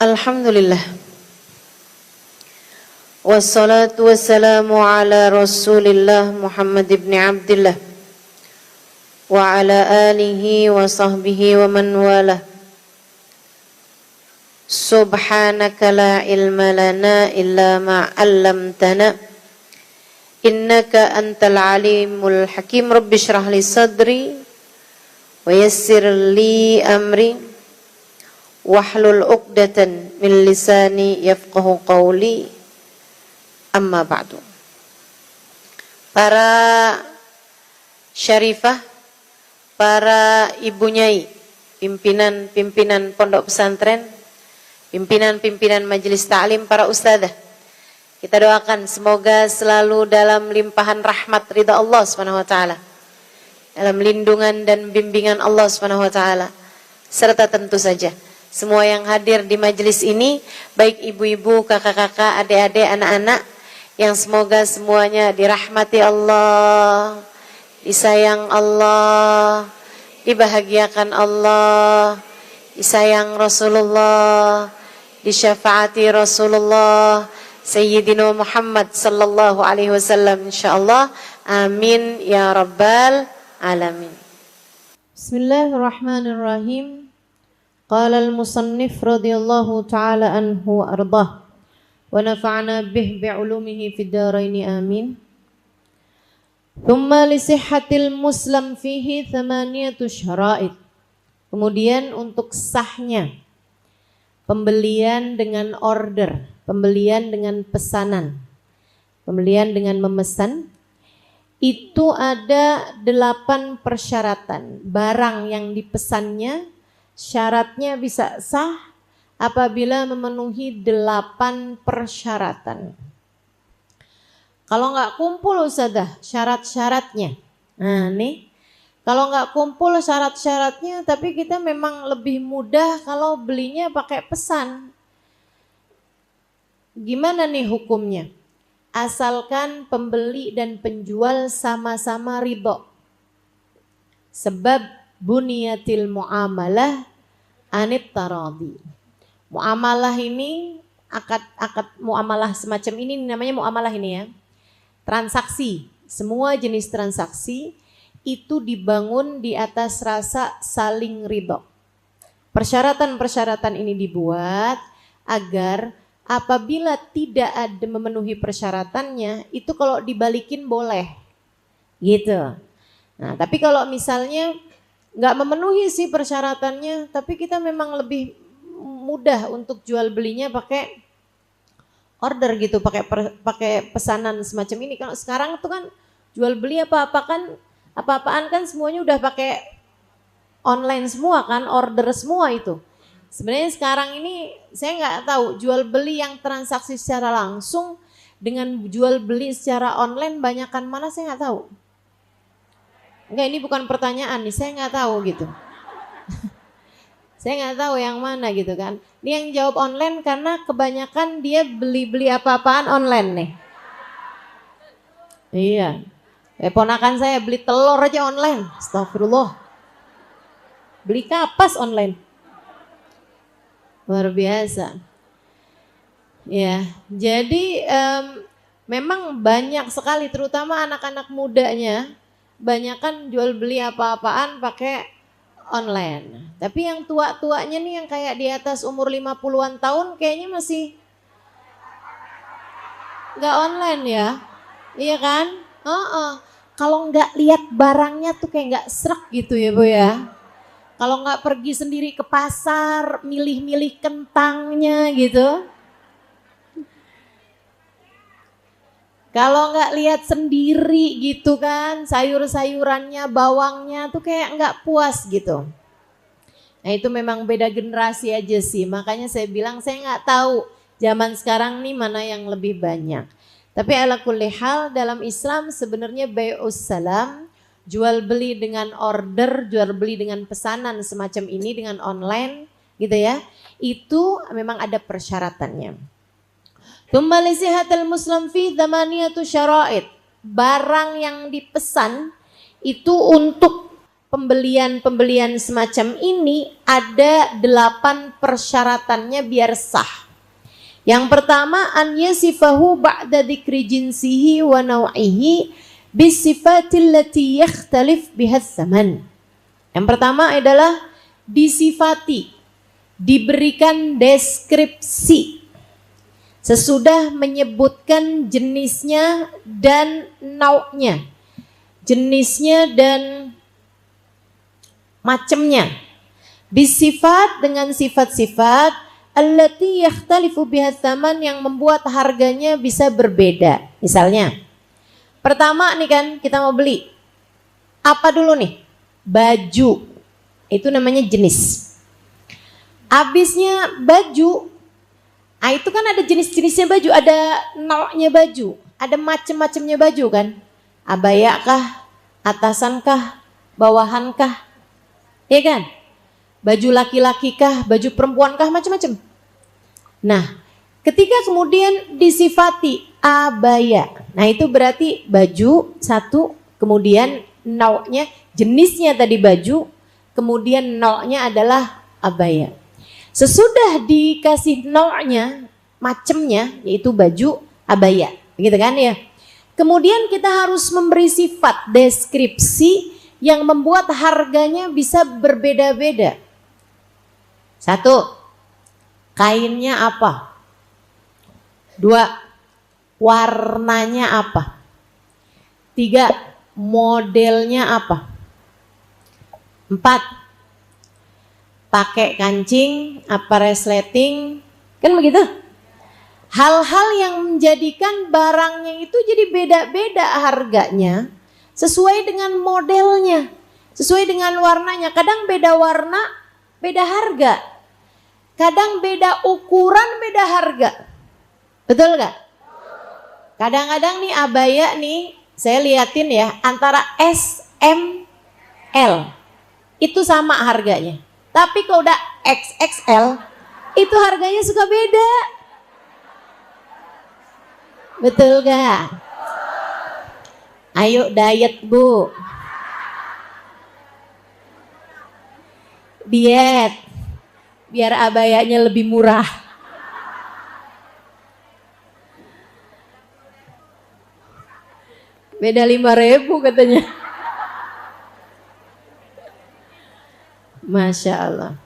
Alhamdulillah. Wassalatu wassalamu ala Rasulillah Muhammad ibn Abdillah wa ala alihi wa sahbihi wa man wala. Subhanaka la ilma lana illa ma 'allamtana innaka antal alimul hakim. Rabbi shrah li sadri wa yassir li amri wahlul 'uqdatan min lisani yafqahu qawli. Amma ba'du. Para syarifah, para ibu nyai, pimpinan-pimpinan pondok pesantren, pimpinan-pimpinan majelis ta'lim, para ustadzah, kita doakan semoga selalu dalam limpahan rahmat ridha Allah Subhanahu wa taala, dalam lindungan dan bimbingan Allah Subhanahu wa taala, serta tentu saja semua yang hadir di majelis ini, baik ibu-ibu, kakak-kakak, adik-adik, anak-anak, yang semoga semuanya dirahmati Allah, disayang Allah, dibahagiakan Allah, disayang Rasulullah, disyafaati Rasulullah Sayyidina Muhammad sallallahu alaihi wasallam insyaallah. Amin ya rabbal alamin. Bismillahirrahmanirrahim. Qala al-musannif radhiyallahu ta'ala anhu wa ardhah wa nafa'na bih bi'ulumihi fid dharain amin. Thumma li sihhatil muslim fihi thamaniyatu syara'id. Kemudian untuk sahnya pembelian dengan order, pembelian dengan pesanan, pembelian dengan memesan, itu ada 8 persyaratan. Barang yang dipesannya syaratnya bisa sah apabila memenuhi 8 persyaratan. Kalau nggak kumpul Ustazah syarat-syaratnya, nah nih, kalau nggak kumpul syarat-syaratnya, tapi kita memang lebih mudah kalau belinya pakai pesan. Gimana nih hukumnya? Asalkan pembeli dan penjual sama-sama ridho. Sebab buniyatil muamalah anit taradi. Muamalah ini, akad muamalah semacam ini namanya muamalah ini ya. Transaksi, semua jenis transaksi itu dibangun di atas rasa saling ridho. Persyaratan-persyaratan ini dibuat agar apabila tidak ada memenuhi persyaratannya, itu kalau dibalikin boleh. Gitu. Nah, tapi kalau misalnya nggak memenuhi sih persyaratannya, tapi kita memang lebih mudah untuk jual belinya pakai order gitu, pakai pesanan semacam ini. Kalau sekarang tuh kan jual beli apa-apaan kan semuanya udah pakai online semua kan, order semua itu. Sebenarnya sekarang ini saya nggak tahu jual beli yang transaksi secara langsung dengan jual beli secara online banyakan mana, saya nggak tahu. Enggak, ini bukan pertanyaan nih, saya nggak tahu gitu. Saya nggak tahu yang mana gitu kan. Dia yang jawab online karena kebanyakan dia beli apa-apaan online nih. Iya. Ponakan saya beli telur aja online. Astagfirullah. Beli kapas online. Luar biasa. Ya, jadi memang banyak sekali, terutama anak-anak mudanya, banyakan jual beli apa-apaan pakai online. Tapi yang tua-tuanya nih yang kayak di atas umur 50-an tahun kayaknya masih nggak online ya. Iya kan? Kalau nggak lihat barangnya tuh kayak nggak srek gitu ya Bu ya. Kalau nggak pergi sendiri ke pasar, milih-milih kentangnya gitu. Kalau nggak lihat sendiri gitu kan, sayur-sayurannya, bawangnya tuh kayak nggak puas gitu. Nah itu memang beda generasi aja sih, makanya saya bilang saya nggak tahu zaman sekarang nih mana yang lebih banyak. Tapi ala kulli hal dalam Islam sebenarnya bai'us salam, jual beli dengan order, jual beli dengan pesanan semacam ini dengan online gitu ya, itu memang ada persyaratannya. Kembali sihatul muslim fi thamaniyatu syara'id. Barang yang dipesan itu untuk pembelian semacam ini ada 8 persyaratannya biar sah. Yang pertama, an yasifahu ba'da dzikri jinsihi wa naw'ihi bisifatil lati yakhtalif biha tsaman. Yang pertama adalah disifati, diberikan deskripsi sesudah menyebutkan jenisnya dan nau'nya, jenisnya dan macamnya. Bisifat dengan sifat-sifat allati yakhtalifu biha tsaman yang membuat harganya bisa berbeda. Misalnya, pertama nih kan kita mau beli. Apa dulu nih? Baju. Itu namanya jenis. Habisnya baju. Ah itu kan ada jenis-jenisnya baju, ada nau'nya baju, ada macam-macamnya baju kan? Abaya kah? Atasan kah? Bawahan kah? Ya kan? Baju laki-laki kah, baju perempuan kah, macam-macam. Nah, ketika kemudian disifati abaya, nah itu berarti baju satu, kemudian nau'nya, jenisnya tadi baju, kemudian nau'nya adalah abaya. Sesudah dikasih nau'nya, macamnya, yaitu baju abaya, gitu kan ya. Kemudian kita harus memberi sifat, deskripsi, yang membuat harganya bisa berbeda-beda. Satu, kainnya apa? Dua, warnanya apa? Tiga, modelnya apa? Empat, pakai kancing, apa resleting, kan begitu? Hal-hal yang menjadikan barangnya itu jadi beda-beda harganya, sesuai dengan modelnya, sesuai dengan warnanya. Kadang beda warna, beda harga. Kadang beda ukuran, beda harga. Betul gak? Kadang-kadang nih abaya nih, saya liatin ya, antara S, M, L. Itu sama harganya. Tapi kalau udah XXL, itu harganya suka beda. Betul gak? Ayo diet bu, diet, biar abayanya lebih murah. Beda 5.000 katanya. Masya Allah.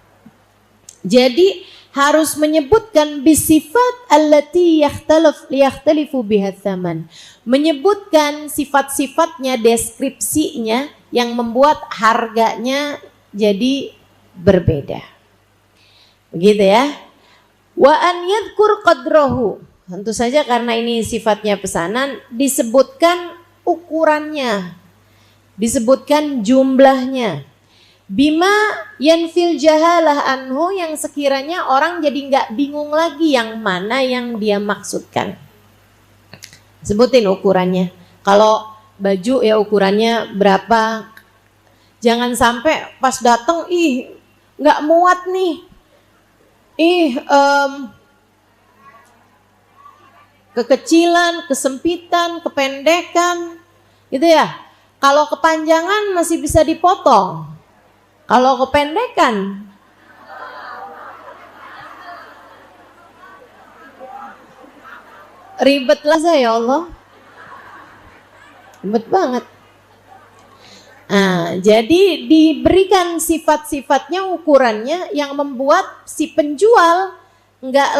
Jadi harus menyebutkan bisifat allati yakhtalifu biha tsaman. Menyebutkan sifat-sifatnya, deskripsinya yang membuat harganya jadi berbeda. Begitu ya. Wa an yadhkur qadrahu. Tentu saja karena ini sifatnya pesanan, disebutkan ukurannya, disebutkan jumlahnya. Bima yanfil jahalah anhu, yang sekiranya orang jadi nggak bingung lagi yang mana yang dia maksudkan. Sebutin ukurannya. Kalau baju ya ukurannya berapa. Jangan sampai pas datang nggak muat nih. Kekecilan, kesempitan, kependekan. Gitu ya. Kalau kepanjangan masih bisa dipotong. Kalau kependekan, ribet lah saya, ya Allah. Ribet banget. Nah, jadi diberikan sifat-sifatnya, ukurannya yang membuat si penjual nggak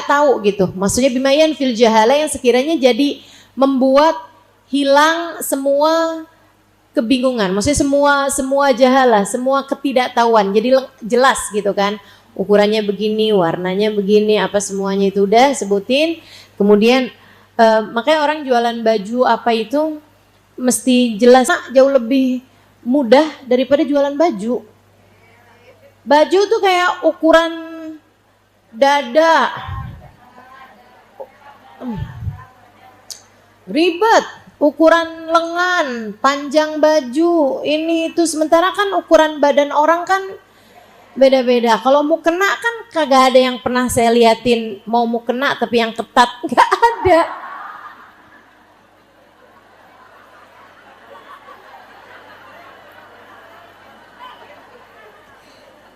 tahu gitu. Maksudnya bimayan fil jahala, yang sekiranya jadi membuat hilang semua kebingungan, maksudnya semua jahalah, semua ketidaktahuan, jadi jelas gitu kan, ukurannya begini, warnanya begini, apa semuanya itu udah sebutin. Kemudian makanya orang jualan baju apa itu mesti jelas, jauh lebih mudah daripada jualan baju. Baju tuh kayak ukuran dada, ribet. Ukuran lengan, panjang baju, ini itu. Sementara kan ukuran badan orang kan beda-beda. Kalau mau kena kan kagak ada yang pernah saya liatin mau kena tapi yang ketat, nggak ada.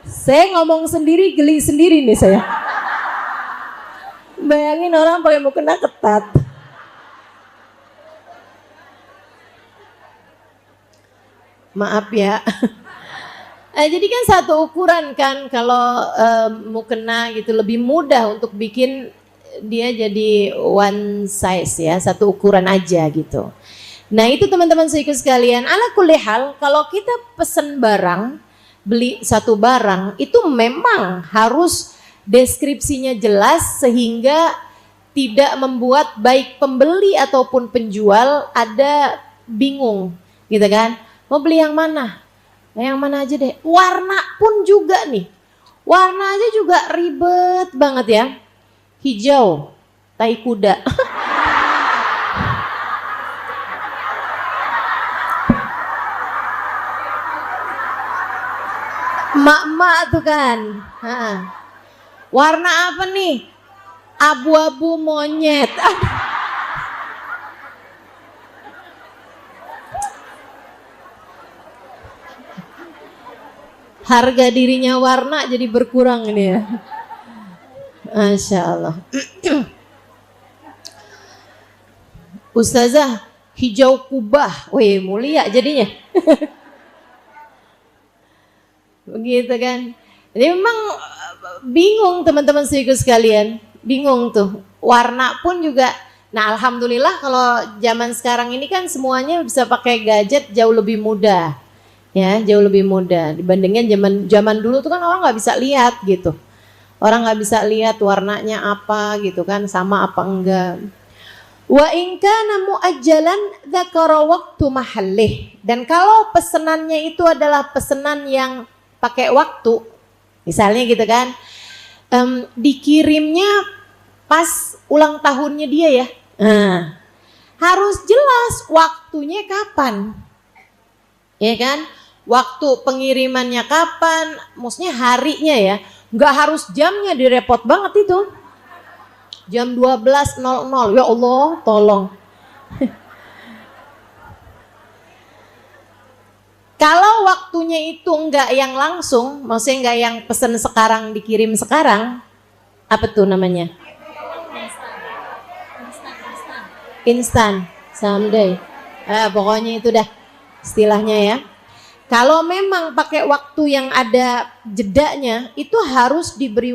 Saya ngomong sendiri, geli sendiri nih saya. Bayangin orang pakai mukena ketat. Maaf ya. Jadi kan satu ukuran kan kalau mukena gitu lebih mudah untuk bikin dia jadi one size ya, satu ukuran aja gitu. Nah itu teman-teman saudaraku sekalian, ala kulli hal kalau kita pesen barang, beli satu barang itu memang harus deskripsinya jelas sehingga tidak membuat baik pembeli ataupun penjual ada bingung gitu kan. Mau beli yang mana? Yang mana aja deh. Warna pun juga nih. Warna aja juga ribet banget ya. Hijau, tai kuda. Emak-emak tuh kan. Warna apa nih? Abu-abu monyet. Harga dirinya warna jadi berkurang ini ya. Masya Allah. Ustazah, hijau kubah. Wih, mulia jadinya. Begitu kan. Jadi memang bingung teman-teman saudaraku sekalian. Bingung tuh. Warna pun juga. Nah alhamdulillah kalau zaman sekarang ini kan semuanya bisa pakai gadget jauh lebih mudah. Ya jauh lebih mudah dibandingkan zaman dulu tuh kan orang nggak bisa lihat gitu. Orang nggak bisa lihat warnanya apa gitu kan, sama apa enggak. Wa in kana muajjalan dzakara waqtu mahallih. Dan kalau pesenannya itu adalah pesanan yang pakai waktu, misalnya gitu kan, dikirimnya pas ulang tahunnya dia ya, harus jelas waktunya kapan, ya kan? Waktu pengirimannya kapan, maksudnya harinya ya, nggak harus jamnya, direpot banget itu. Jam 12.00, ya Allah tolong. Kalau waktunya itu enggak yang langsung, maksudnya enggak yang pesen sekarang dikirim sekarang, apa tuh namanya? Instan, someday. Pokoknya itu dah istilahnya ya. Kalau memang pakai waktu yang ada jedanya, itu harus diberi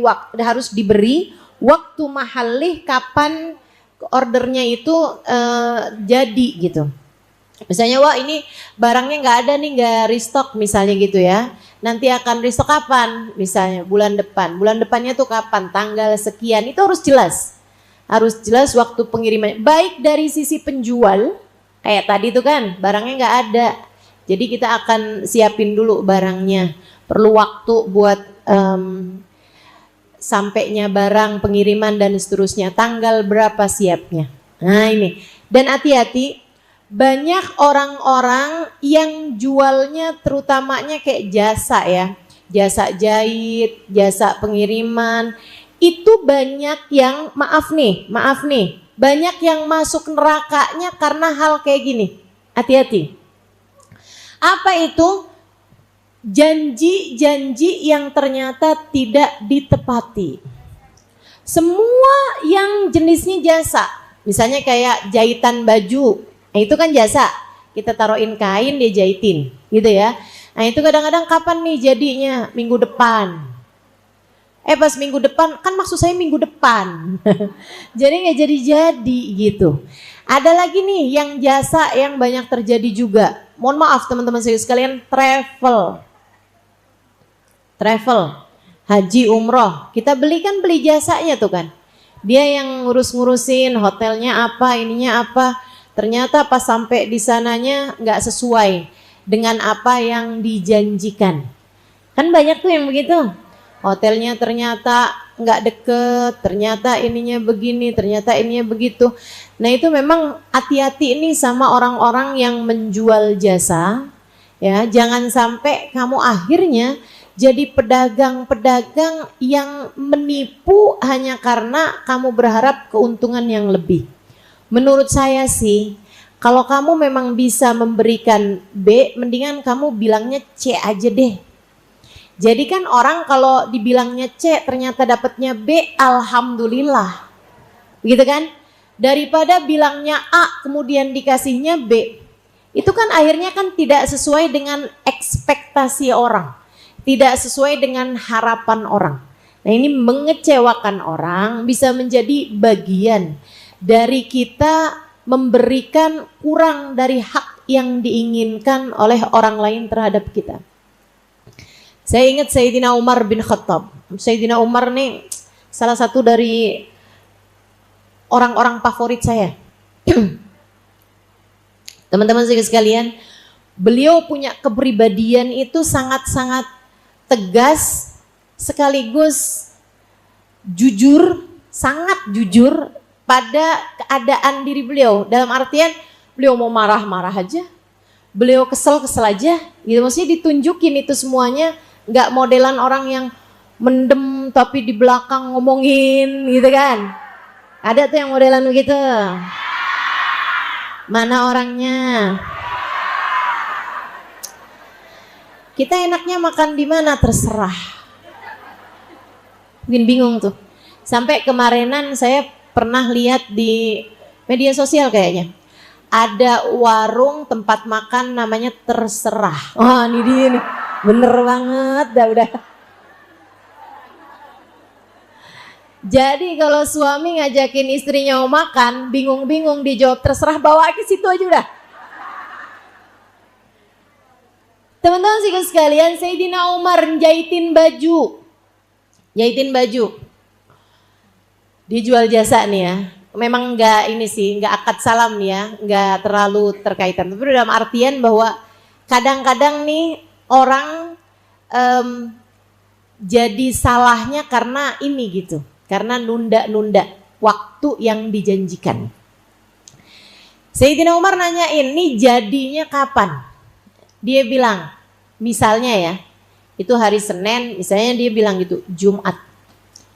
waktu mahalih kapan ordernya itu jadi gitu. Misalnya wah ini barangnya nggak ada nih, nggak restock misalnya gitu ya. Nanti akan restock kapan? Misalnya bulan depan. Bulan depannya tuh kapan? Tanggal sekian. Itu harus jelas. Harus jelas waktu pengiriman. Baik dari sisi penjual, kayak tadi tuh kan barangnya nggak ada. Jadi kita akan siapin dulu barangnya. Perlu waktu buat sampainya barang, pengiriman dan seterusnya. Tanggal berapa siapnya. Nah ini. Dan hati-hati, banyak orang-orang yang jualnya terutamanya kayak jasa ya. Jasa jahit, jasa pengiriman. Itu banyak yang, maaf nih. Banyak yang masuk nerakanya karena hal kayak gini. Hati-hati. Apa itu? Janji-janji yang ternyata tidak ditepati. Semua yang jenisnya jasa, misalnya kayak jahitan baju, nah itu kan jasa. Kita taruhin kain, dia jahitin, gitu ya. Nah itu kadang-kadang kapan nih jadinya? Minggu depan. Pas minggu depan, kan maksud saya minggu depan. Jadi nggak jadi-jadi gitu. Ada lagi nih yang jasa yang banyak terjadi juga. Mohon maaf teman-teman saya sekalian, travel, haji, umroh. Kita beli jasanya tuh kan. Dia yang ngurus-ngurusin hotelnya apa, ininya apa. Ternyata pas sampai di sananya nggak sesuai dengan apa yang dijanjikan. Kan banyak tuh yang begitu. Hotelnya ternyata nggak deket, ternyata ininya begini, ternyata ininya begitu. Nah itu memang hati-hati ini sama orang-orang yang menjual jasa. Ya, jangan sampai kamu akhirnya jadi pedagang-pedagang yang menipu hanya karena kamu berharap keuntungan yang lebih. Menurut saya sih, kalau kamu memang bisa memberikan B, mendingan kamu bilangnya C aja deh. Jadi kan orang kalau dibilangnya C ternyata dapatnya B, alhamdulillah. Gitu kan? Daripada bilangnya A kemudian dikasihnya B. Itu kan akhirnya kan tidak sesuai dengan ekspektasi orang. Tidak sesuai dengan harapan orang. Nah, ini mengecewakan orang bisa menjadi bagian dari kita memberikan kurang dari hak yang diinginkan oleh orang lain terhadap kita. Saya ingat Sayyidina Umar bin Khattab. Sayyidina Umar nih salah satu dari orang-orang favorit saya. Teman-teman sekalian, beliau punya kepribadian itu sangat-sangat tegas, sekaligus jujur, sangat jujur pada keadaan diri beliau. Dalam artian beliau mau marah-marah aja, beliau kesel-kesel aja, gitu. Maksudnya ditunjukin itu semuanya, nggak modelan orang yang mendem tapi di belakang ngomongin, gitu kan? Ada tuh yang modelan begitu. Mana orangnya? Kita enaknya makan di mana terserah. Mungkin bingung tuh. Sampai kemarinan saya pernah lihat di media sosial kayaknya. Ada warung tempat makan namanya terserah. Wah, ini dia nih. Bener banget dah udah. Jadi kalau suami ngajakin istrinya mau makan, bingung-bingung dijawab terserah, bawa ke situ aja udah. Teman-teman sekalian, Sayyidina Umar jahitin baju. Jahitin baju. Dia jual jasa nih ya. Memang enggak ini sih, enggak akad salam ya, enggak terlalu terkaitan. Tapi dalam artian bahwa kadang-kadang nih orang jadi salahnya karena ini gitu. Karena nunda-nunda waktu yang dijanjikan. Sayyidina Umar nanyain, ini jadinya kapan? Dia bilang, misalnya ya, itu hari Senin, misalnya dia bilang gitu, Jumat.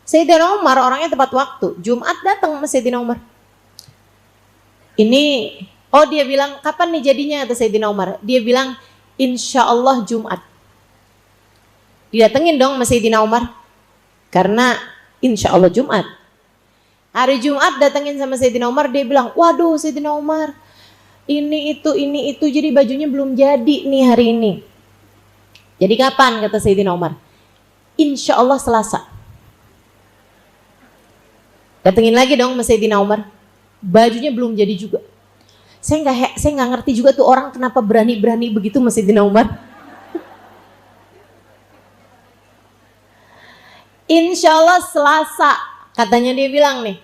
Sayyidina Umar orangnya tepat waktu, Jumat datang sama Sayyidina Umar. Ini, dia bilang, kapan nih jadinya kata Sayyidina Umar? Dia bilang, insya Allah Jumat. Didatengin dong sama Sayyidina Umar. Karena insya Allah Jumat. Hari Jumat datengin sama Sayyidina Umar, dia bilang, waduh Sayyidina Umar, ini itu, jadi bajunya belum jadi nih hari ini. Jadi kapan kata Sayyidina Umar? Insya Allah Selasa. Datengin lagi dong sama Sayyidina Umar, bajunya belum jadi juga. Saya nggak ngerti juga tuh orang kenapa berani-berani begitu sama Sayyidina Umar. Insya Allah Selasa, katanya dia bilang nih.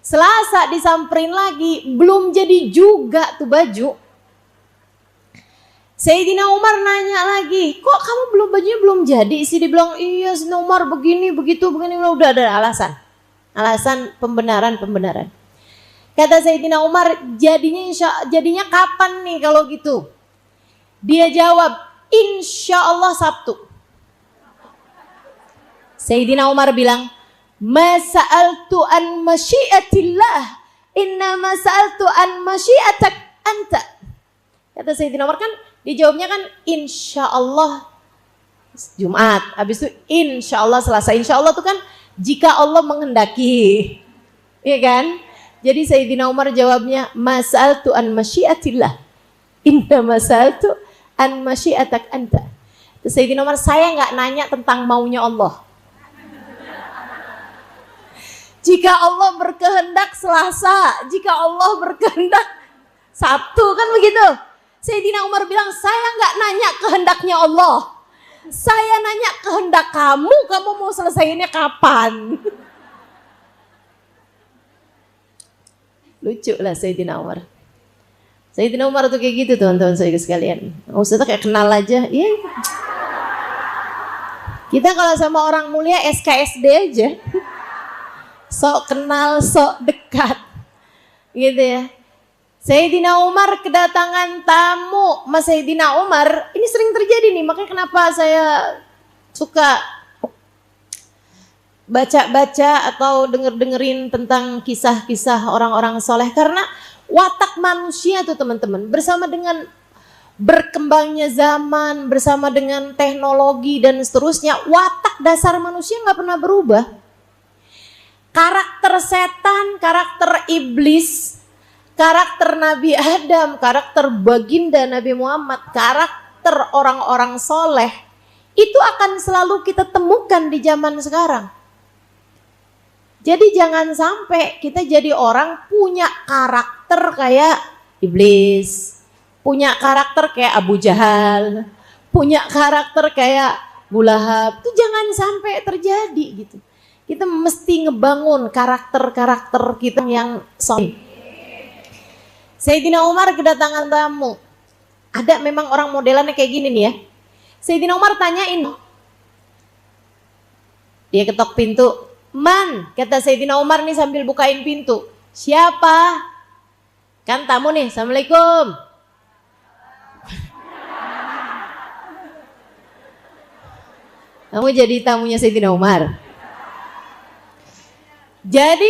Selasa disamperin lagi, belum jadi juga tuh baju. Sayyidina Umar nanya lagi, kok kamu bajunya belum jadi sih? Dia bilang, iya Sayyidina Umar begini, begitu, begini, udah ada alasan. Alasan pembenaran. Kata Sayyidina Umar, jadinya kapan nih kalau gitu? Dia jawab, insya Allah Sabtu. Sayyidina Umar bilang, ma sa'altu an masyiatillah, inna ma sa'altu an masyiatak anta. Kata Sayyidina Umar kan, dijawabnya kan insya Allah Jumat, habis itu insya Allah Selasa. Insya Allah itu kan jika Allah menghendaki, iya kan? Jadi Sayyidina Umar jawabnya, ma sa'altu an masyiatillah, inna ma sa'altu an masyiatak anta. Sayyidina Umar, saya nggak nanya tentang maunya Allah. Jika Allah berkehendak Selasa, jika Allah berkehendak Sabtu, kan begitu. Sayyidina Umar bilang, saya nggak nanya kehendaknya Allah. Saya nanya kehendak kamu mau selesaiinnya kapan? Lucu lah Sayyidina Umar. Sayyidina Umar tuh kayak gitu teman-teman saya sekalian. Ustaznya kayak kenal aja. Iya. Kita kalau sama orang mulia SKSD aja. Sok kenal, sok dekat, gitu ya. Sayyidina Umar kedatangan tamu, Mas Sayyidina Umar, ini sering terjadi nih, makanya kenapa saya suka baca-baca atau denger-dengerin tentang kisah-kisah orang-orang soleh, karena watak manusia tuh teman-teman, bersama dengan berkembangnya zaman bersama dengan teknologi dan seterusnya, watak dasar manusia nggak pernah berubah. Karakter setan, karakter iblis, karakter Nabi Adam, karakter baginda Nabi Muhammad, karakter orang-orang soleh, itu akan selalu kita temukan di zaman sekarang. Jadi jangan sampai kita jadi orang punya karakter kayak iblis, punya karakter kayak Abu Jahal, punya karakter kayak Abu Lahab. Itu jangan sampai terjadi gitu. Kita mesti ngebangun karakter-karakter kita yang soleh. Sayyidina Umar kedatangan tamu. Ada memang orang modelannya kayak gini nih ya. Sayyidina Umar tanyain. Dia ketok pintu. Man, kata Sayyidina Umar nih sambil bukain pintu. Siapa? Kan tamu nih, Assalamualaikum. Kamu jadi tamunya Sayyidina Umar. Jadi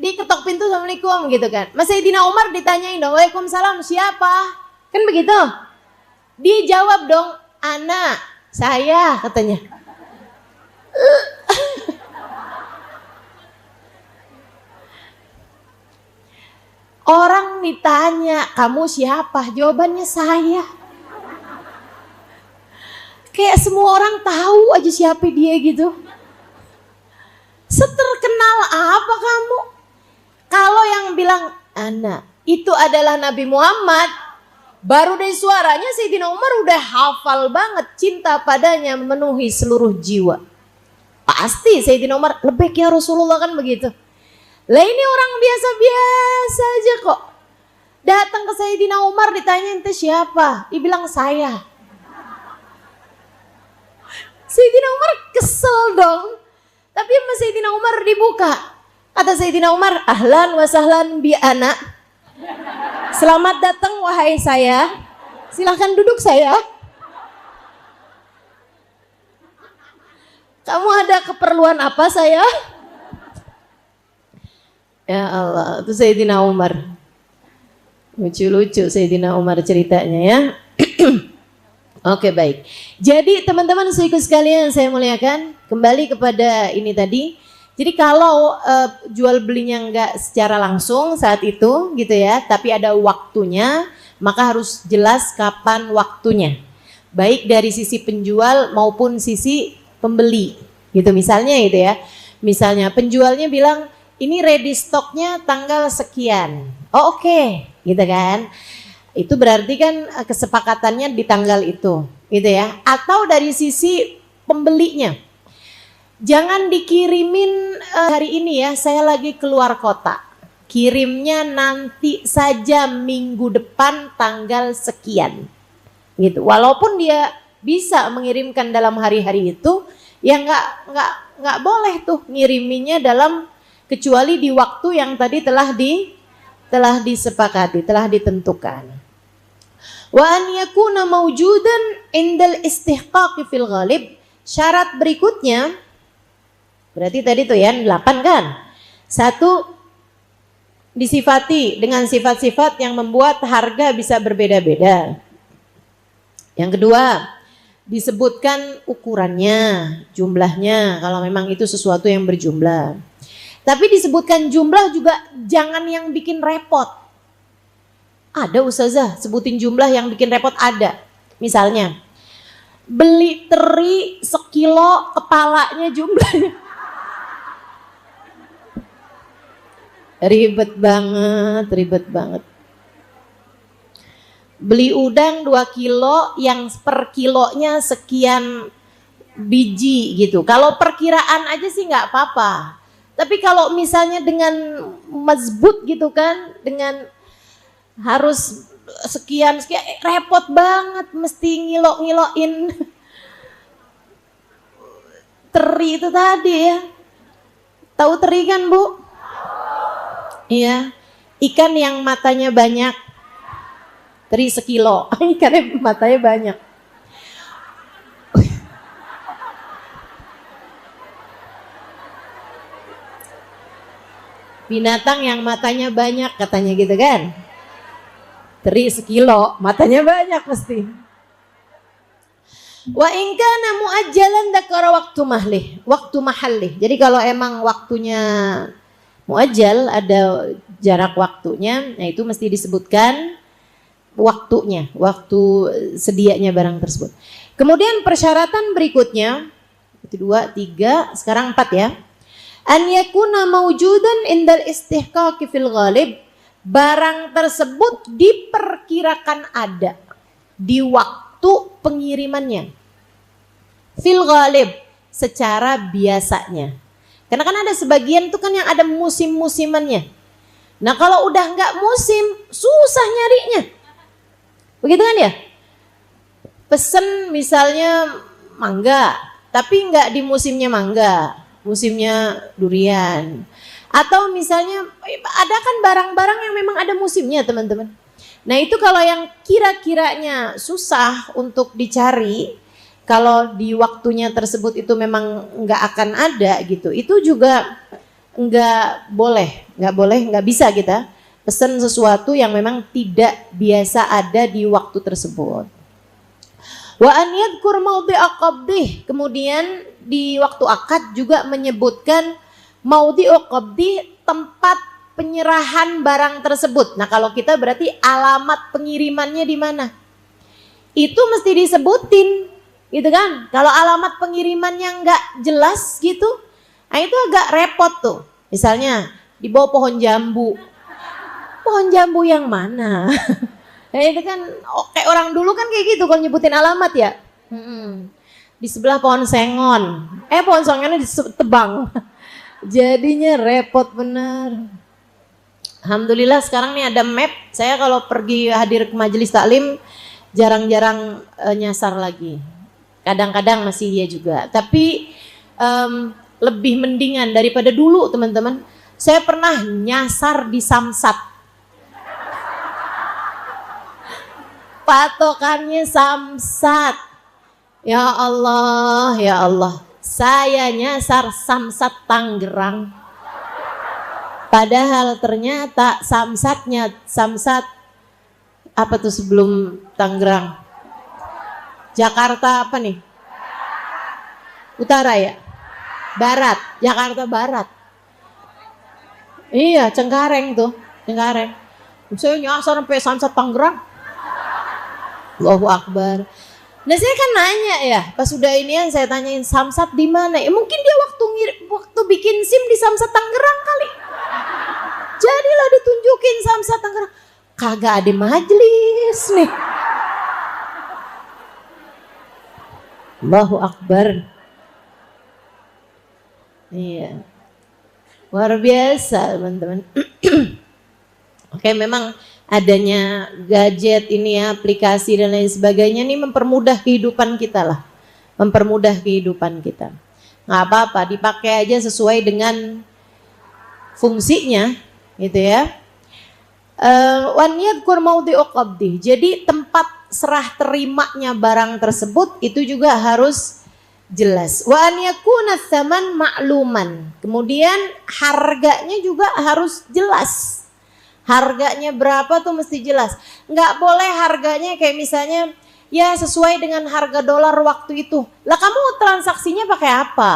diketok pintu, Assalamualaikum gitu kan. Mas Sayyidina Umar ditanyain dong, Waalaikumsalam, siapa? Kan begitu. Dia jawab dong, Ana, saya katanya. Orang ditanya, kamu siapa? Jawabannya saya. Kayak semua orang tahu aja siapa dia gitu. Seterkenal apa kamu? Kalau yang bilang Ana itu adalah Nabi Muhammad, baru dari suaranya Sayyidina Umar udah hafal banget, cinta padanya memenuhi seluruh jiwa. Pasti Sayyidina Umar lebih ya Rasulullah, kan begitu. Lah ini orang biasa-biasa aja kok. Datang ke Sayyidina Umar ditanya ente siapa? Dibilang saya. Sayyidina Umar kesel dong. Tapi sama Sayyidina Umar dibuka. Kata Sayyidina Umar, ahlan wa sahlan bi ana. Selamat datang wahai saya. Silahkan duduk saya. Kamu ada keperluan apa saya? Ya Allah, itu Sayyidina Umar. Lucu-lucu Sayyidina Umar ceritanya ya. Oke, baik. Jadi teman-teman saudaraku sekalian saya muliakan, kembali kepada ini tadi. Jadi kalau jual belinya enggak secara langsung saat itu gitu ya, tapi ada waktunya, maka harus jelas kapan waktunya. Baik dari sisi penjual maupun sisi pembeli. Gitu misalnya gitu ya. Misalnya penjualnya bilang ini ready stocknya tanggal sekian. Oh oke, gitu kan. Itu berarti kan kesepakatannya di tanggal itu, gitu ya. Atau dari sisi pembelinya, jangan dikirimin hari ini ya, saya lagi keluar kota. Kirimnya nanti saja minggu depan tanggal sekian, gitu. Walaupun dia bisa mengirimkan dalam hari-hari itu, ya nggak boleh tuh ngiriminnya dalam kecuali di waktu yang tadi telah disepakati, telah ditentukan. Wa an yakuna mawjudan indal istihqaqi fil ghalib. Syarat berikutnya berarti tadi tuh ya 8 kan. 1, disifati dengan sifat-sifat yang membuat harga bisa berbeda-beda. Yang kedua, disebutkan ukurannya, jumlahnya kalau memang itu sesuatu yang berjumlah. Tapi disebutkan jumlah juga jangan yang bikin repot. Ada ustazah sebutin jumlah yang bikin repot, ada. Misalnya beli teri sekilo kepalanya jumlahnya. Ribet banget. Beli udang 2 kilo yang per kilonya sekian biji gitu. Kalau perkiraan aja sih nggak apa-apa. Tapi kalau misalnya dengan mazbut gitu kan, dengan harus sekian repot banget, mesti ngilok-ngilokin teri itu tadi ya. Tahu teri kan Bu? Iya, ikan yang matanya banyak, teri sekilo, ikan yang matanya banyak. Binatang yang matanya banyak katanya gitu kan. teri sekilo, matanya banyak pasti. Wa in kana muajjalan dzakara waktu mahallih. Jadi kalau emang waktunya muajjal, ada jarak waktunya, nah itu mesti disebutkan waktunya, waktu sedianya barang tersebut. Kemudian persyaratan berikutnya, itu 2, 3, sekarang 4 ya. An yakuna mawjudan indal istihqaqi fil ghalib. Barang tersebut diperkirakan ada di waktu pengirimannya. Fil ghalib, secara biasanya. Karena kan ada sebagian tuh kan yang ada musim-musimannya. Nah kalau udah nggak musim, susah nyarinya. Begitu kan ya? Pesen misalnya mangga, tapi nggak di musimnya mangga, musimnya durian. Atau misalnya ada kan barang-barang yang memang ada musimnya teman-teman. Nah itu kalau yang kira-kiranya susah untuk dicari, kalau di waktunya tersebut itu memang nggak akan ada gitu, itu juga nggak boleh, nggak bisa kita pesan sesuatu yang memang tidak biasa ada di waktu tersebut. Wa an yadhkur mawdi'a qabdih, kemudian di waktu akad juga menyebutkan mawdi'u qabdi, tempat penyerahan barang tersebut. Nah kalau kita berarti alamat pengirimannya di mana, itu mesti disebutin gitu kan. Kalau alamat pengirimannya nggak jelas gitu, nah itu agak repot tuh. Misalnya di bawah pohon jambu yang mana? Nah itu kan kayak orang dulu kan kayak gitu kalau nyebutin alamat ya. Di sebelah pohon sengon, pohon sengonnya ditebang. Jadinya repot benar. Alhamdulillah sekarang nih ada map. Saya kalau pergi hadir ke majelis taklim jarang-jarang nyasar lagi. Kadang-kadang masih iya juga. Tapi lebih mendingan daripada dulu teman-teman. Saya pernah nyasar di Samsat. Patokannya Samsat. Ya Allah, ya Allah. Saya nyasar Samsat Tangerang. Padahal ternyata Samsat apa tuh sebelum Tangerang? Jakarta apa nih? Utara ya? Barat, Jakarta Barat. Iya, Cengkareng tuh, Cengkareng. Saya nyasar sampai Samsat Tangerang. Allahu Akbar. Nah saya kan nanya ya, pas sudah ini yang saya tanyain Samsat di mana? Mungkin dia waktu bikin SIM di Samsat Tangerang kali. Jadilah ditunjukin Samsat Tangerang. Kagak ada majelis nih. Allahu Akbar. Iya. Luar biasa teman-teman. Oke, memang adanya gadget ini ya, aplikasi dan lain sebagainya ini mempermudah kehidupan kita lah. Mempermudah kehidupan kita. Nggak apa-apa, dipakai aja sesuai dengan fungsinya gitu ya. Wan yadhkur mawdi'u qabdih. Jadi tempat serah terimanya barang tersebut itu juga harus jelas. Wa an yakuna tsaman ma'luman. Kemudian harganya juga harus jelas. Harganya berapa tuh mesti jelas. Nggak boleh harganya kayak misalnya ya sesuai dengan harga dolar waktu itu. Lah kamu transaksinya pakai apa?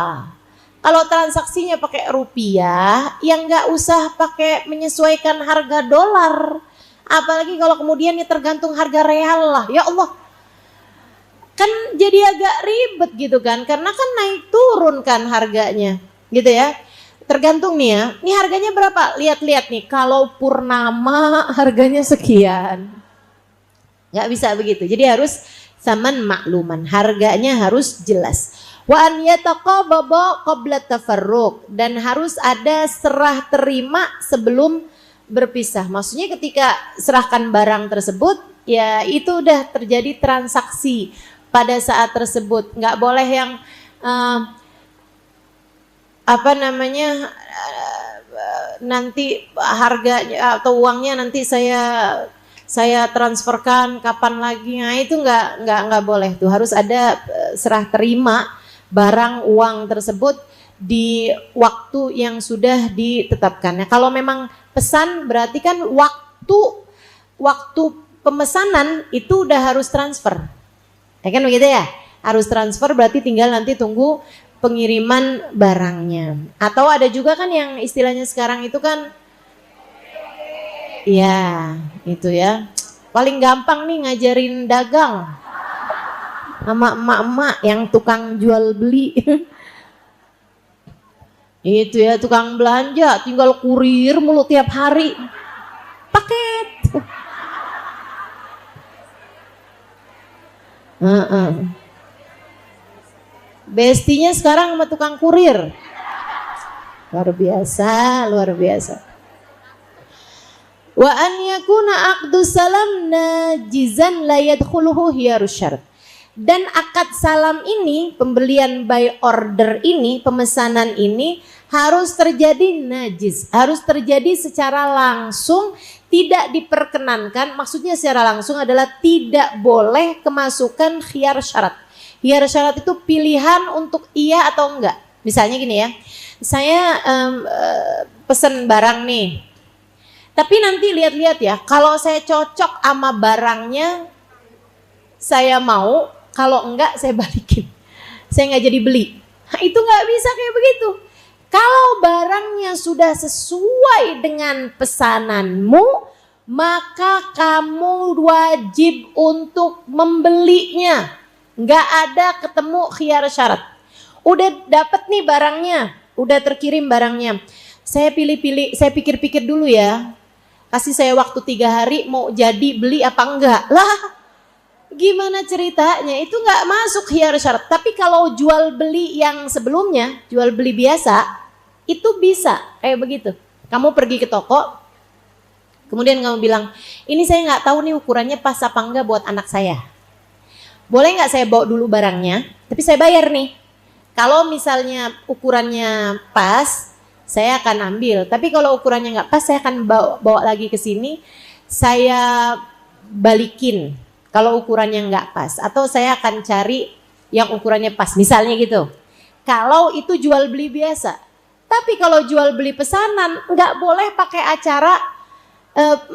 Kalau transaksinya pakai rupiah, yang nggak usah pakai menyesuaikan harga dolar. Apalagi kalau kemudian ya tergantung harga real lah. Ya Allah, kan jadi agak ribet gitu kan. Karena kan naik turun kan harganya gitu ya. Tergantung nih ya, ini harganya berapa? Lihat-lihat nih, kalau purnama harganya sekian. Nggak bisa begitu, jadi harus saman makluman, harganya harus jelas. Wa an yataqabada qabla tafarruq, dan harus ada serah terima sebelum berpisah. Maksudnya ketika serahkan barang tersebut, ya itu udah terjadi transaksi pada saat tersebut. Nggak boleh yang nanti harganya atau uangnya nanti saya transferkan kapan lagi. Nah itu nggak boleh tuh, harus ada serah terima barang uang tersebut di waktu yang sudah ditetapkan. Nah kalau memang pesan berarti kan waktu pemesanan itu udah harus transfer. Ya kan begitu ya? Harus transfer berarti tinggal nanti tunggu pengiriman barangnya. Atau ada juga kan yang istilahnya sekarang itu kan, ya itu ya. Paling gampang nih ngajarin dagang sama emak-emak yang tukang jual beli. Itu ya, tukang belanja tinggal kurir mulu tiap hari. Paket. Bestinya sekarang sama tukang kurir. Luar biasa, luar biasa. Wa an yakuna aqdu salam najizan la yadkhuluhu hiyarus syarat. Dan akad salam ini, pembelian by order ini, pemesanan ini harus terjadi najiz, harus terjadi secara langsung, tidak diperkenankan. Maksudnya secara langsung adalah tidak boleh kemasukan khiyar syarat. Khiyar syarat itu pilihan untuk iya atau enggak. Misalnya gini ya, saya pesen barang nih, tapi nanti lihat-lihat ya, kalau saya cocok sama barangnya, saya mau. Kalau enggak saya balikin, saya nggak jadi beli. Nah, itu nggak bisa kayak begitu. Kalau barangnya sudah sesuai dengan pesananmu, maka kamu wajib untuk membelinya. Nggak ada ketemu khiyar syarat. Udah dapet nih barangnya, udah terkirim barangnya. Saya pilih-pilih, saya pikir-pikir dulu ya. Kasih saya waktu 3 hari, mau jadi beli apa enggak? Lah, gimana ceritanya? Itu nggak masuk khiyar syarat. Tapi kalau jual beli yang sebelumnya, jual beli biasa, itu bisa kayak begitu. Kamu pergi ke toko, kemudian kamu bilang, ini saya nggak tahu nih ukurannya pas apa enggak buat anak saya. Boleh nggak saya bawa dulu barangnya? Tapi saya bayar nih. Kalau misalnya ukurannya pas, saya akan ambil. Tapi kalau ukurannya nggak pas, saya akan bawa lagi ke sini. Saya balikin. Kalau ukurannya nggak pas, atau saya akan cari yang ukurannya pas, misalnya gitu. Kalau itu jual beli biasa. Tapi kalau jual beli pesanan, nggak boleh pakai acara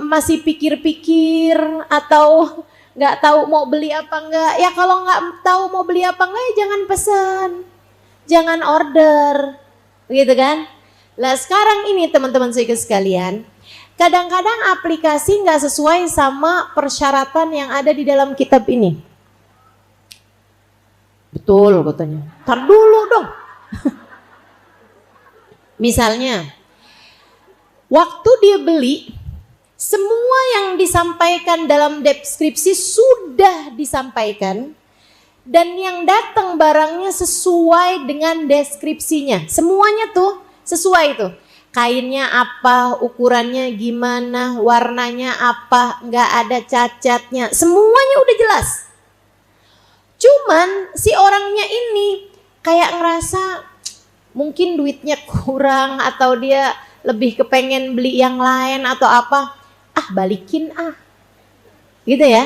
masih pikir-pikir atau nggak tahu mau beli apa enggak. Ya kalau nggak tahu mau beli apa enggak, ya jangan pesan, jangan order, begitu kan? Lah sekarang ini teman-teman sekalian, kadang-kadang aplikasi nggak sesuai sama persyaratan yang ada di dalam kitab ini. Betul katanya. Tar dulu dong. Misalnya, waktu dia beli, semua yang disampaikan dalam deskripsi sudah disampaikan, dan yang datang barangnya sesuai dengan deskripsinya. Semuanya tuh sesuai tuh. Kainnya apa, ukurannya gimana, warnanya apa, nggak ada cacatnya, semuanya udah jelas. Cuman si orangnya ini kayak ngerasa mungkin duitnya kurang atau dia lebih kepengen beli yang lain atau apa, balikin gitu ya.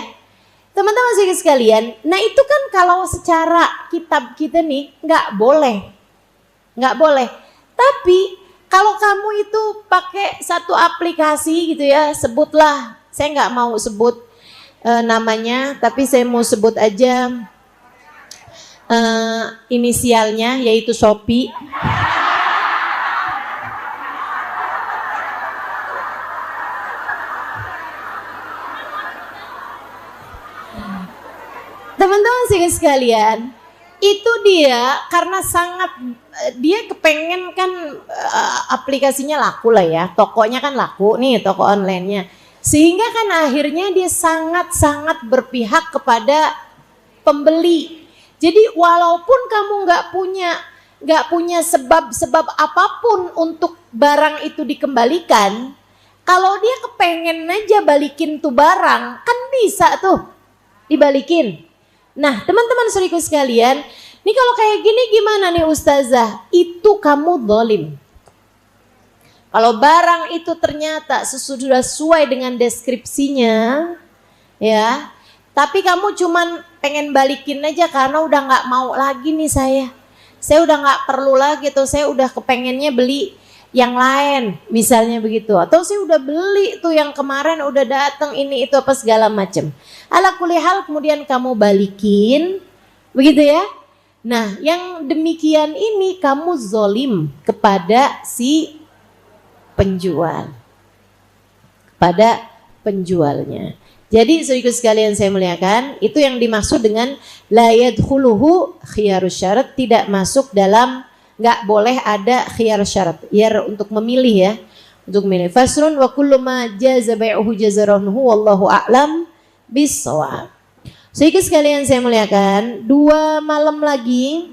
Teman-teman sekalian, nah itu kan kalau secara kitab kita nih nggak boleh. Tapi kalau kamu itu pakai satu aplikasi gitu ya, sebutlah, saya nggak mau sebut namanya, tapi saya mau sebut aja inisialnya, yaitu Shopee. Teman-teman sekalian, itu dia karena dia kepengen kan aplikasinya laku lah ya, tokonya kan laku nih, toko online-nya. Sehingga kan akhirnya dia sangat-sangat berpihak kepada pembeli. Jadi walaupun kamu nggak punya sebab apapun untuk barang itu dikembalikan, kalau dia kepengen aja balikin tuh barang, kan bisa tuh dibalikin. Nah teman-teman saudaraku sekalian, nih kalau kayak gini gimana nih ustazah? Itu kamu zalim. Kalau barang itu ternyata sudah sesuai dengan deskripsinya, ya, tapi kamu cuman pengen balikin aja karena udah nggak mau lagi nih saya udah nggak perlu lagi tuh, saya udah kepengennya beli yang lain, misalnya begitu. Atau saya udah beli tuh yang kemarin udah datang ini itu apa segala macam. Ala kulli hal kemudian kamu balikin, begitu ya. Nah, yang demikian ini kamu zolim kepada si penjual, pada penjualnya. Jadi saudara sekalian saya muliakan, itu yang dimaksud dengan la yadkhuluhu khiyarus syarat, tidak masuk dalam, nggak boleh ada khiyar syarat. Khiyar untuk memilih ya, untuk memilih. Fasrun wa kullu ma jaza bai'uhu jazarahu wallahu a'lam bis-shawab. Saudara sekalian saya muliakan, 2 malam lagi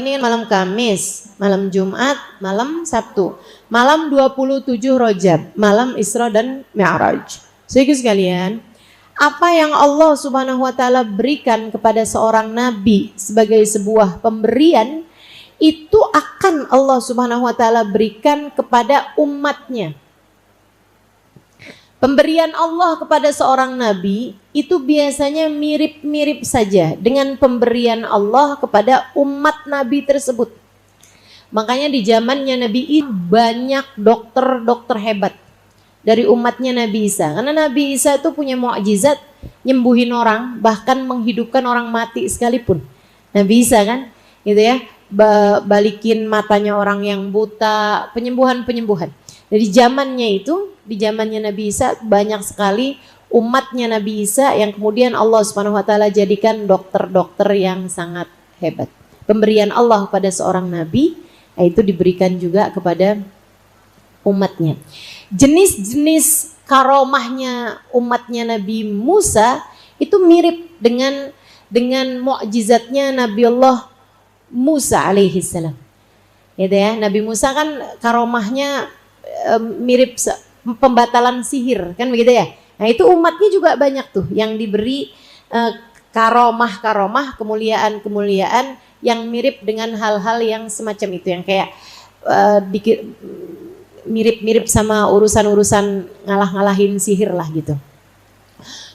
nih, malam Kamis, malam Jumat, malam Sabtu, malam 27 Rajab, malam Isra dan Mi'raj. Saudara sekalian, apa yang Allah Subhanahu wa taala berikan kepada seorang nabi sebagai sebuah pemberian, itu akan Allah Subhanahu wa taala berikan kepada umatnya. Pemberian Allah kepada seorang nabi itu biasanya mirip-mirip saja dengan pemberian Allah kepada umat nabi tersebut. Makanya di zamannya Nabi Isa banyak dokter-dokter hebat dari umatnya Nabi Isa. Karena Nabi Isa itu punya mukjizat nyembuhin orang, bahkan menghidupkan orang mati sekalipun. Nabi Isa kan, gitu ya, balikin matanya orang yang buta, penyembuhan-penyembuhan. Dari zamannya itu, di zamannya Nabi Isa banyak sekali umatnya Nabi Isa yang kemudian Allah Subhanahu wa taala jadikan dokter-dokter yang sangat hebat. Pemberian Allah pada seorang nabi itu diberikan juga kepada umatnya. Jenis-jenis karomahnya umatnya Nabi Musa itu mirip dengan mukjizatnya Nabi Allah Musa alaihissalam. Gitu ya, Nabi Musa kan karomahnya mirip pembatalan sihir kan begitu ya. Nah itu umatnya juga banyak tuh yang diberi karomah-karomah, kemuliaan-kemuliaan yang mirip dengan hal-hal yang semacam itu, yang kayak mirip-mirip sama urusan-urusan ngalah-ngalahin sihir lah gitu.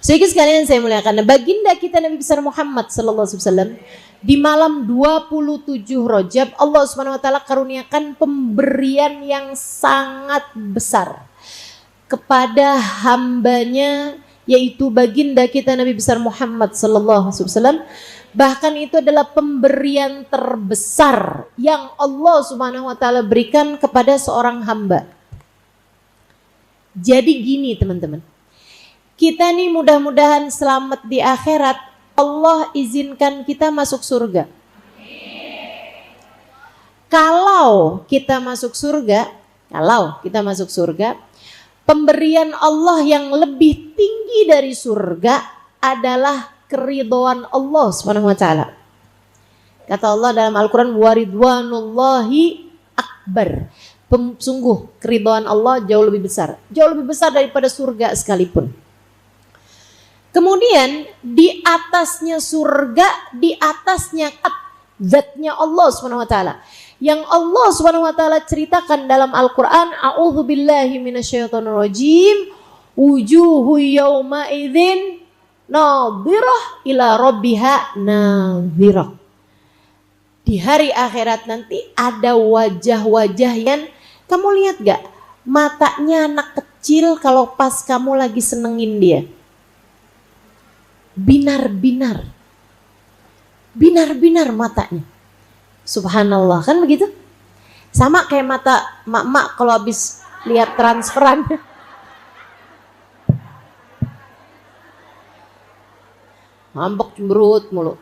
Sedikit sekalian saya muliakan, baginda kita Nabi besar Muhammad sallallahu alaihi wasallam di malam 27 Rajab Allah Subhanahu wa taala karuniakan pemberian yang sangat besar kepada hambanya, yaitu baginda kita Nabi besar Muhammad sallallahu alaihi wasallam. Bahkan itu adalah pemberian terbesar yang Allah Subhanahu wa taala berikan kepada seorang hamba. Jadi gini teman-teman, kita nih mudah-mudahan selamat di akhirat, Allah izinkan kita masuk surga. Kalau kita masuk surga, pemberian Allah yang lebih tinggi dari surga adalah keridhaan Allah Subhanahu wa taala. Kata Allah dalam Al-Qur'an, waridwanullahi akbar. Sungguh keridhaan Allah jauh lebih besar daripada surga sekalipun. Kemudian di atasnya surga, di atasnya zatnya Allah Subhanahu wa taala. Yang Allah Subhanahu wa taala ceritakan dalam Al-Qur'an, a'udzubillahi minasyaitonirrajim, wujuhu yauma idzin nadhirah ila rabbiha nadhirah. Di hari akhirat nanti ada wajah-wajah yang kamu lihat gak? Matanya anak kecil kalau pas kamu lagi senengin dia. Binar-binar matanya. Subhanallah, kan begitu? Sama kayak mata mak-mak kalau habis lihat transferan. Ngambek cemberut mulu.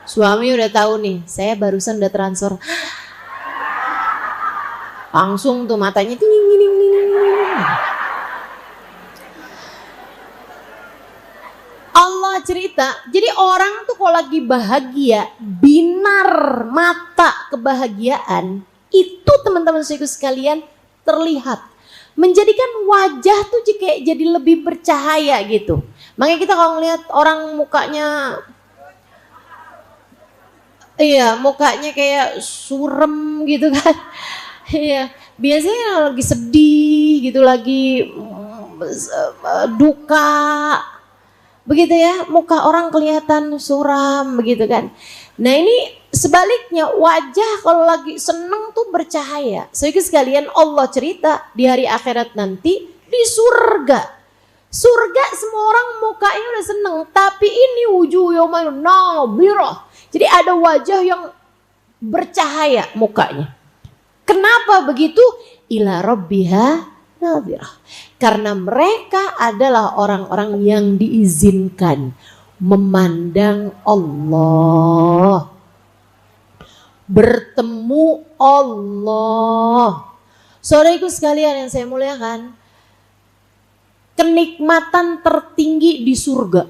Suami udah tahu nih, saya barusan udah transfer. Langsung tuh matanya ting. Allah cerita, jadi orang tuh kalau lagi bahagia, binar mata kebahagiaan, itu teman-teman saudara sekalian terlihat. Menjadikan wajah tuh kayak jadi lebih bercahaya gitu. Makanya kita kalau ngeliat orang mukanya kayak surem gitu kan. Iya, biasanya lagi sedih gitu, lagi duka. begitu ya, muka orang kelihatan suram begitu kan. Nah ini sebaliknya, wajah kalau lagi seneng tuh bercahaya. Saudara sekalian, Allah cerita di hari akhirat nanti di surga. Surga semua orang mukanya udah seneng, tapi ini wujuh yaumaidin nadhirah. Jadi ada wajah yang bercahaya mukanya. Kenapa begitu? Ila rabbiha nadhirah. Karena mereka adalah orang-orang yang diizinkan memandang Allah, bertemu Allah. Saudaraku sekalian yang saya muliakan, kenikmatan tertinggi di surga,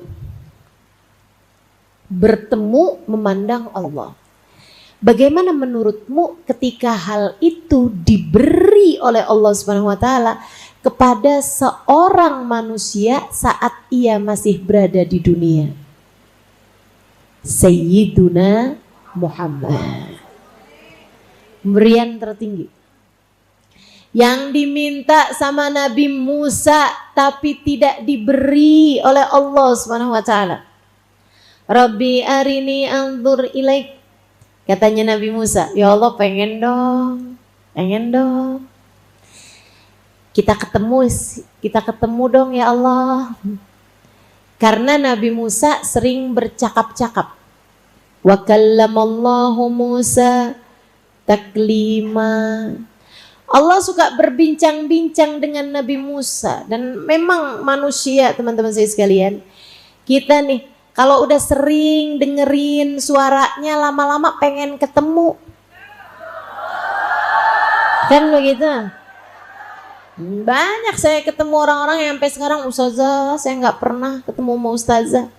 bertemu memandang Allah. Bagaimana menurutmu ketika hal itu diberi oleh Allah Subhanahu wa taala kepada seorang manusia saat ia masih berada di dunia? Sayyiduna Muhammad. Pemberian tertinggi yang diminta sama Nabi Musa tapi tidak diberi oleh Allah Subhanahu wa taala. Rabbi arini anzur ilaik. Katanya Nabi Musa, ya Allah pengen dong. Kita ketemu dong ya Allah. Karena Nabi Musa sering bercakap-cakap. Wa kallamallahu Musa taklima. Allah suka berbincang-bincang dengan Nabi Musa. Dan memang manusia, teman-teman saya sekalian, kita nih kalau udah sering dengerin suaranya, lama-lama pengen ketemu. Kan begitu? Banyak saya ketemu orang-orang yang sampai sekarang, ustazah saya nggak pernah ketemu sama ustazah.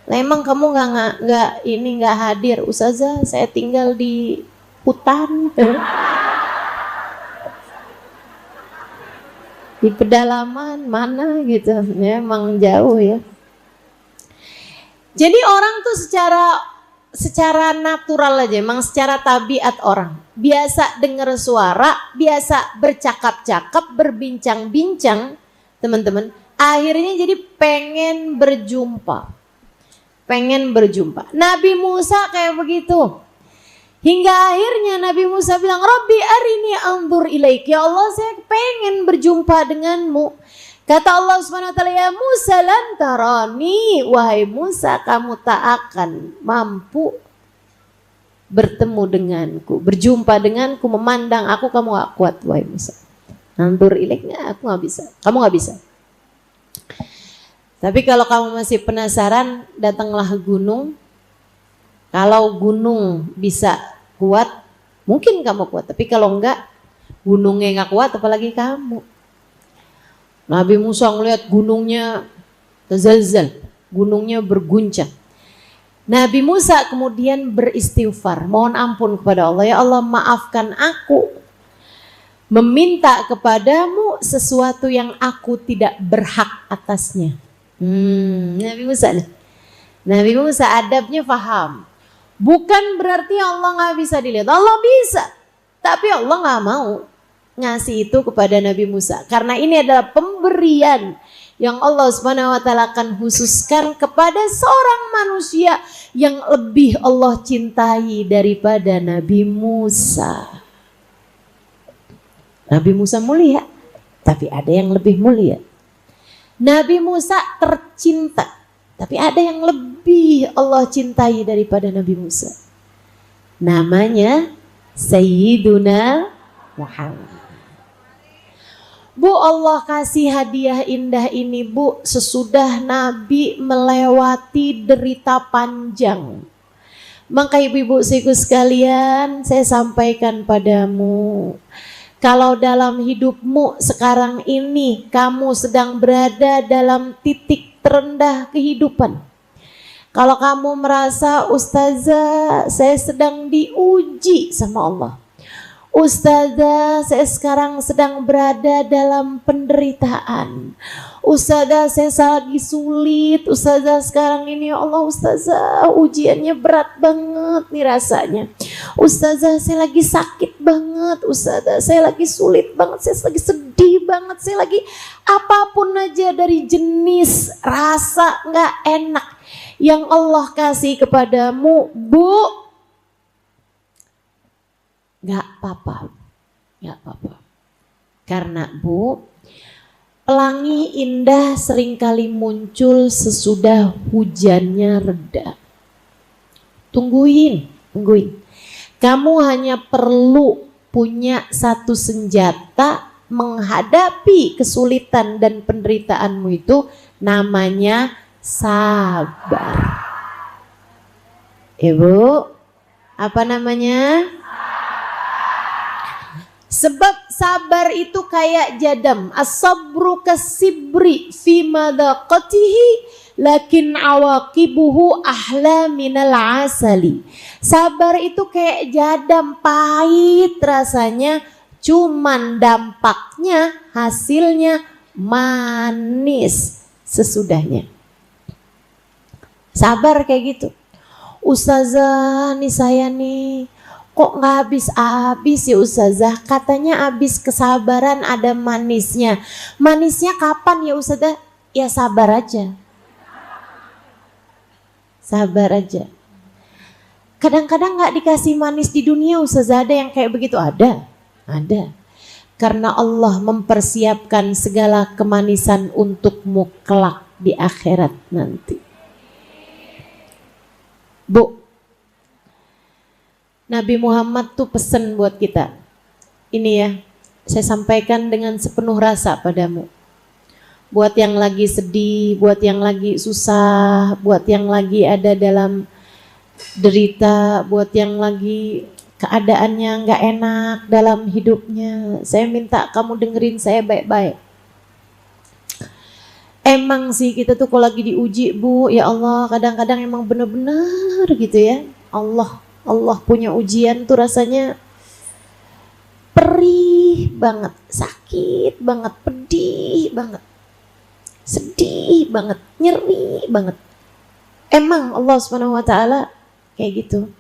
Nah, emang kamu nggak hadir, ustazah saya tinggal di hutan. Di pedalaman mana gitu, ya, emang jauh ya. Jadi orang tuh secara natural aja, emang secara tabiat orang biasa dengar suara, biasa bercakap-cakap, berbincang-bincang, teman-teman. Akhirnya jadi pengen berjumpa. Nabi Musa kayak begitu. Hingga akhirnya Nabi Musa bilang, Rabbi arini anzur ilaik. Ya Allah, saya pengen berjumpa denganmu. Kata Allah Subhanahu wa taala, ya Musa lan tarani, wahai Musa kamu tak akan mampu bertemu denganku, berjumpa denganku, memandang aku, kamu gak kuat wahai Musa. Anzur ilaiknya aku gak bisa, kamu gak bisa. Tapi kalau kamu masih penasaran, datanglah gunung. Kalau gunung bisa kuat, mungkin kamu kuat. Tapi kalau enggak, gunungnya gak kuat, apalagi kamu. Nabi Musa ngelihat gunungnya tazalzal, gunungnya berguncang. Nabi Musa kemudian beristighfar, mohon ampun kepada Allah. Ya Allah, maafkan aku, meminta kepadamu sesuatu yang aku tidak berhak atasnya. Nabi Musa nih. Nabi Musa adabnya paham. Bukan berarti Allah gak bisa dilihat. Allah bisa. Tapi Allah gak mau ngasih itu kepada Nabi Musa. Karena ini adalah pemberian yang Allah Subhanahu wa taala akan khususkan kepada seorang manusia yang lebih Allah cintai daripada Nabi Musa. Nabi Musa mulia, tapi ada yang lebih mulia. Nabi Musa tercinta, tapi ada yang lebih Allah cintai daripada Nabi Musa. Namanya Sayyiduna Muhammad. Bu, Allah kasih hadiah indah ini, Bu, sesudah Nabi melewati derita panjang. Maka ibu-ibu saudaraku sekalian, saya sampaikan padamu, kalau dalam hidupmu sekarang ini kamu sedang berada dalam titik terendah kehidupan, kalau kamu merasa, ustazah saya sedang diuji sama Allah, ustazah saya sekarang sedang berada dalam penderitaan, ustazah saya lagi sulit, ustazah sekarang ini ya Allah, ustazah ujiannya berat banget nih rasanya, ustazah saya lagi sakit banget, ustazah saya lagi sulit banget, saya lagi sedih banget, saya lagi apapun aja dari jenis rasa nggak enak yang Allah kasih kepadamu, Bu, nggak apa-apa, nggak apa-apa. Karena Bu, pelangi indah seringkali muncul sesudah hujannya reda. Tungguin. Kamu hanya perlu punya satu senjata menghadapi kesulitan dan penderitaanmu itu, namanya sabar. Ibu, apa namanya? Sebab sabar itu kayak jadam. As-sabru kasibri fi madaqatihi lakin awaqibuhu ahla minal asali. Sabar itu kayak jadam, pahit rasanya, cuman dampaknya, hasilnya manis sesudahnya. Sabar kayak gitu. Ustazah nih saya nih, kok nggak habis-habis ya Ustazah? Katanya habis kesabaran ada manisnya. Manisnya kapan ya Ustazah? Ya sabar aja. Sabar aja. Kadang-kadang nggak dikasih manis di dunia Ustazah, ada yang kayak begitu? Ada. Karena Allah mempersiapkan segala kemanisan untukmu kelak di akhirat nanti. Bu, Nabi Muhammad tuh pesan buat kita. Ini ya, saya sampaikan dengan sepenuh rasa padamu. Buat yang lagi sedih, buat yang lagi susah, buat yang lagi ada dalam derita, buat yang lagi keadaannya nggak enak dalam hidupnya, saya minta kamu dengerin saya baik-baik. Emang sih kita tuh kalau lagi diuji Bu, ya Allah, kadang-kadang emang bener-bener gitu ya. Allah punya ujian tuh rasanya perih banget, sakit banget, pedih banget, sedih banget, nyeri banget. Emang Allah SWT kayak gitu.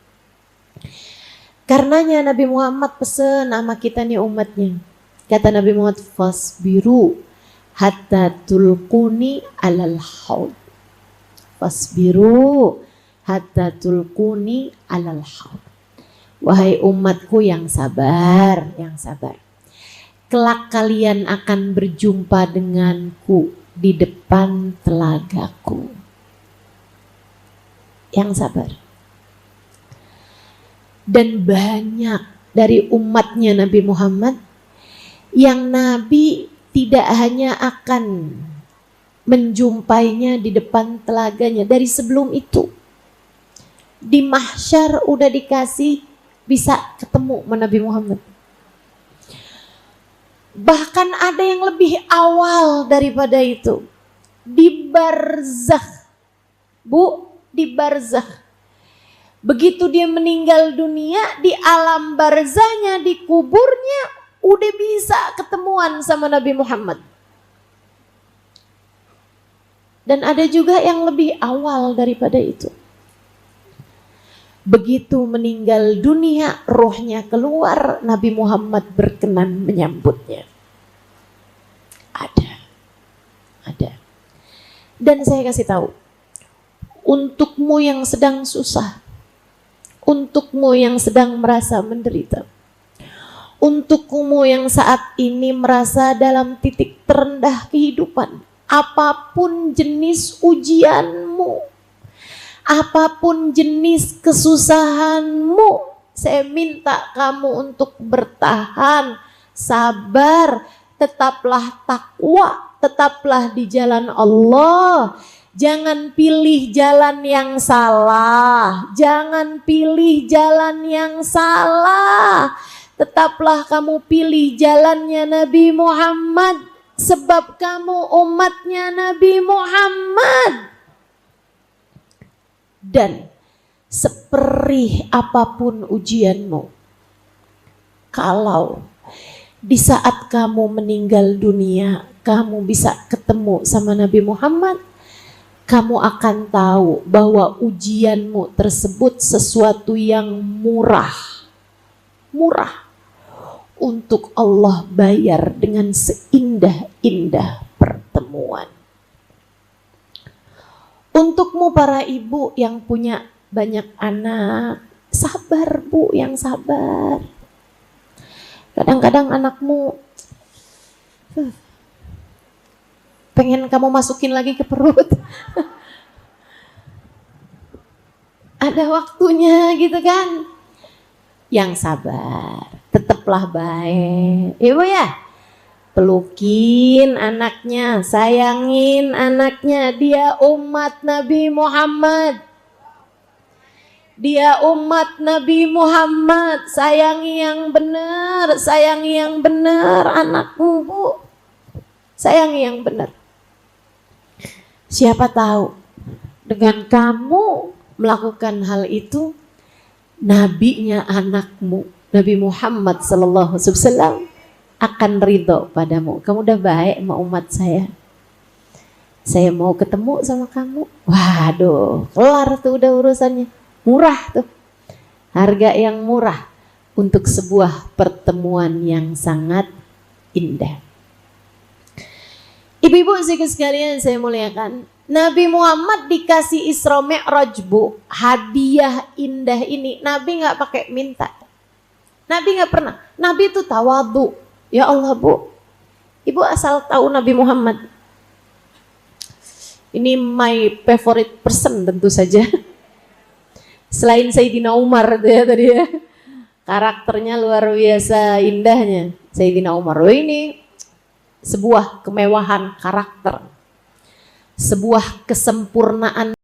Karenanya Nabi Muhammad pesen sama kita nih umatnya. Kata Nabi Muhammad, fasbiru hatta tulquni alal haud. Fasbiru hatta tulquni alal haud. Wahai umatku yang sabar, kelak kalian akan berjumpa denganku di depan telagaku. Yang sabar. Dan banyak dari umatnya Nabi Muhammad yang Nabi tidak hanya akan menjumpainya di depan telaganya, dari sebelum itu di mahsyar udah dikasih bisa ketemu sama Nabi Muhammad. Bahkan ada yang lebih awal daripada itu, di barzakh. Bu, di barzakh. Begitu dia meninggal dunia, di alam barzahnya, di kuburnya, udah bisa ketemuan sama Nabi Muhammad. Dan ada juga yang lebih awal daripada itu. Begitu meninggal dunia, rohnya keluar, Nabi Muhammad berkenan menyambutnya. Ada. Dan saya kasih tahu, untukmu yang sedang susah, untukmu yang sedang merasa menderita, untukmu yang saat ini merasa dalam titik terendah kehidupan, apapun jenis ujianmu, apapun jenis kesusahanmu, saya minta kamu untuk bertahan, sabar, tetaplah takwa, tetaplah di jalan Allah. Jangan pilih jalan yang salah, jangan pilih jalan yang salah. Tetaplah kamu pilih jalannya Nabi Muhammad, sebab kamu umatnya Nabi Muhammad. Dan seperih apapun ujianmu, kalau di saat kamu meninggal dunia, kamu bisa ketemu sama Nabi Muhammad, kamu akan tahu bahwa ujianmu tersebut sesuatu yang murah. untuk Allah bayar dengan seindah-indah pertemuan. Untukmu para ibu yang punya banyak anak, sabar Bu, yang sabar. Kadang-kadang anakmu pengen kamu masukin lagi ke perut. Ada waktunya gitu kan. Yang sabar, tetaplah baik. Ibu ya, pelukin anaknya, sayangin anaknya. Dia umat Nabi Muhammad. Dia umat Nabi Muhammad. Sayangi yang benar, sayangi yang benar anakmu Bu. Sayangi yang benar. Siapa tahu dengan kamu melakukan hal itu, nabinya anakmu, Nabi Muhammad SAW akan ridho padamu. Kamu udah baik sama umat saya mau ketemu sama kamu. Waduh, kelar tuh udah urusannya. Murah tuh, harga yang murah untuk sebuah pertemuan yang sangat indah. Ibu-ibu sekalian saya muliakan, Nabi Muhammad dikasih Isra Mi'raj Bu, hadiah indah ini Nabi nggak pakai minta. Nabi nggak pernah. Nabi itu tawadu. Ya Allah Bu, ibu asal tahu Nabi Muhammad. Ini my favorite person tentu saja. Selain Sayyidina Umar ya tadi ya. Karakternya luar biasa indahnya Sayyidina Umar. Oh, ini sebuah kemewahan karakter. Sebuah kesempurnaan